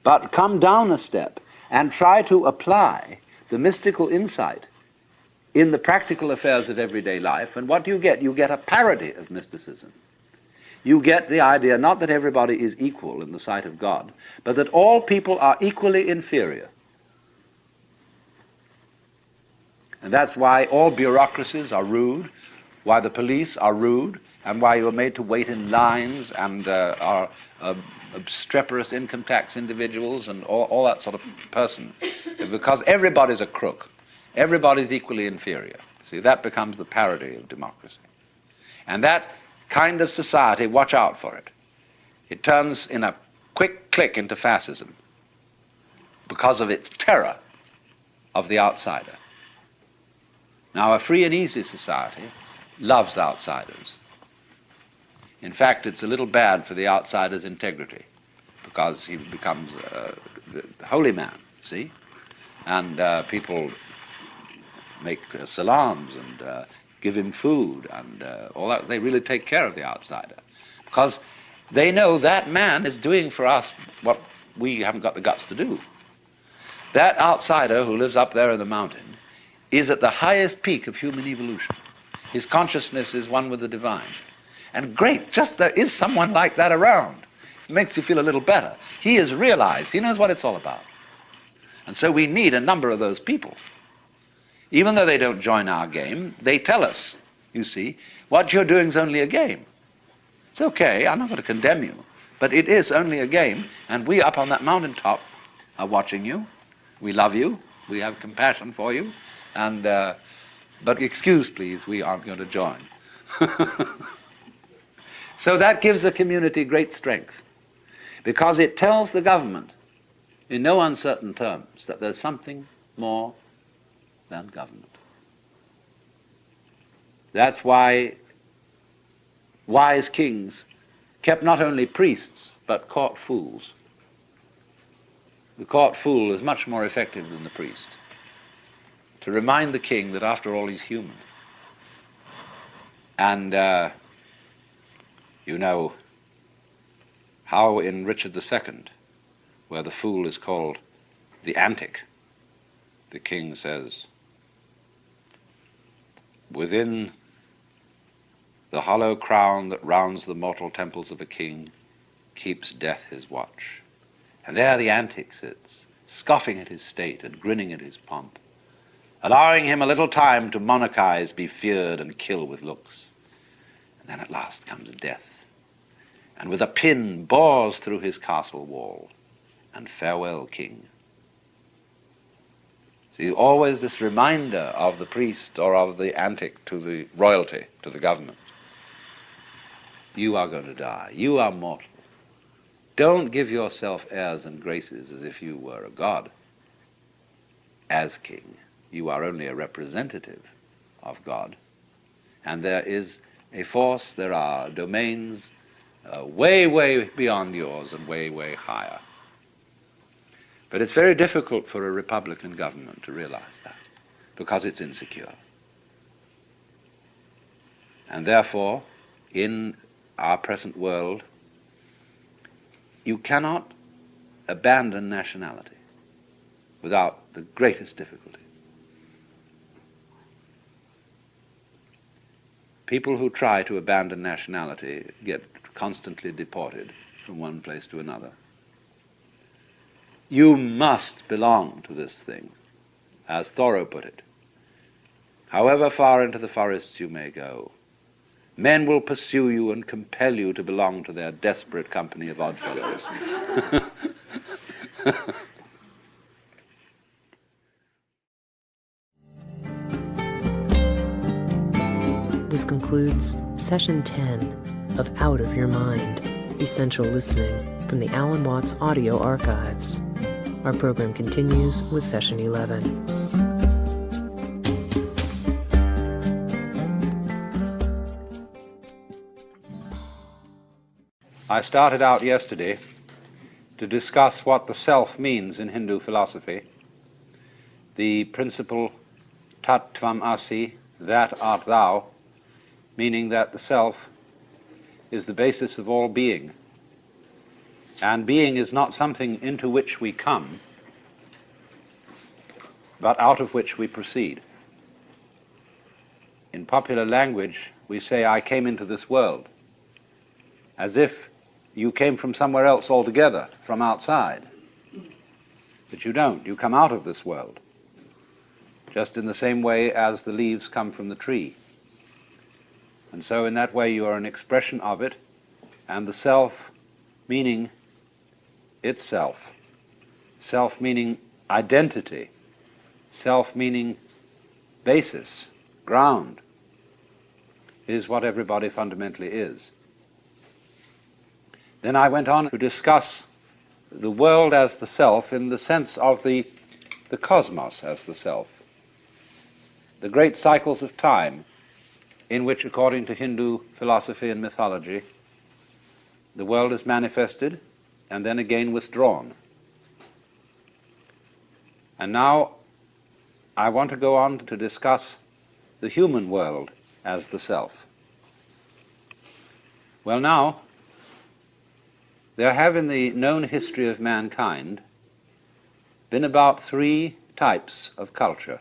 but come down a step and try to apply the mystical insight in the practical affairs of everyday life, and what do you get? You get a parody of mysticism. You get the idea not that everybody is equal in the sight of God, but that all people are equally inferior. And that's why all bureaucracies are rude, why the police are rude, and why you're made to wait in lines and are obstreperous income tax individuals and all that sort of person. Because everybody's a crook. Everybody's equally inferior. See, that becomes the parody of democracy. And that kind of society, watch out for it. It turns in a quick click into fascism because of its terror of the outsider. Now, a free and easy society loves outsiders. In fact, it's a little bad for the outsider's integrity because he becomes a holy man, see? And people make salams and give him food and all that. They really take care of the outsider because they know that man is doing for us what we haven't got the guts to do. That outsider who lives up there in the mountain is at the highest peak of human evolution. His consciousness is one with the divine. And great, just there is someone like that around. It makes you feel a little better. He has realized, he knows what it's all about. And so we need a number of those people. Even though they don't join our game, they tell us, you see, what you're doing is only a game. It's okay, I'm not going to condemn you, but it is only a game, and we up on that mountaintop are watching you. We love you, we have compassion for you, and but excuse, please, we aren't going to join. So that gives the community great strength, because it tells the government in no uncertain terms that there's something more than government. That's why wise kings kept not only priests, but court fools. The court fool is much more effective than the priest, to remind the king that after all he's human. And you know how in Richard II, where the fool is called the antic, the king says, "Within the hollow crown that rounds the mortal temples of a king keeps death his watch." And there the antic sits, scoffing at his state and grinning at his pomp, allowing him a little time to monarchize, be feared, and kill with looks. And then at last comes death, and with a pin bores through his castle wall, and farewell, king. See, always this reminder of the priest or of the antic to the royalty, to the government. You are going to die. You are mortal. Don't give yourself airs and graces as if you were a god. As king, you are only a representative of God. And there is a force, there are domains way, way beyond yours and way, way higher. But it's very difficult for a Republican government to realize that, because it's insecure. And therefore, in our present world, you cannot abandon nationality without the greatest difficulty. People who try to abandon nationality get constantly deported from one place to another. You must belong to this thing, as Thoreau put it. However far into the forests you may go, men will pursue you and compel you to belong to their desperate company of oddfellows. This concludes Session 10 of Out of Your Mind, Essential Listening from the Alan Watts Audio Archives. Our program continues with Session 11. I started out yesterday to discuss what the self means in Hindu philosophy. The principle Tat Tvam Asi, that art thou, meaning that the self is the basis of all being. And being is not something into which we come, but out of which we proceed. In popular language, we say, I came into this world, as if you came from somewhere else altogether, from outside. But you don't. You come out of this world, just in the same way as the leaves come from the tree. And so in that way you are an expression of it, and the self meaning itself, self meaning identity, self meaning basis, ground, is what everybody fundamentally is. Then I went on to discuss the world as the self in the sense of the cosmos as the self, the great cycles of time in which, according to Hindu philosophy and mythology, the world is manifested and then again withdrawn. And now I want to go on to discuss the human world as the self. Well, now, there have in the known history of mankind been about 3 types of culture.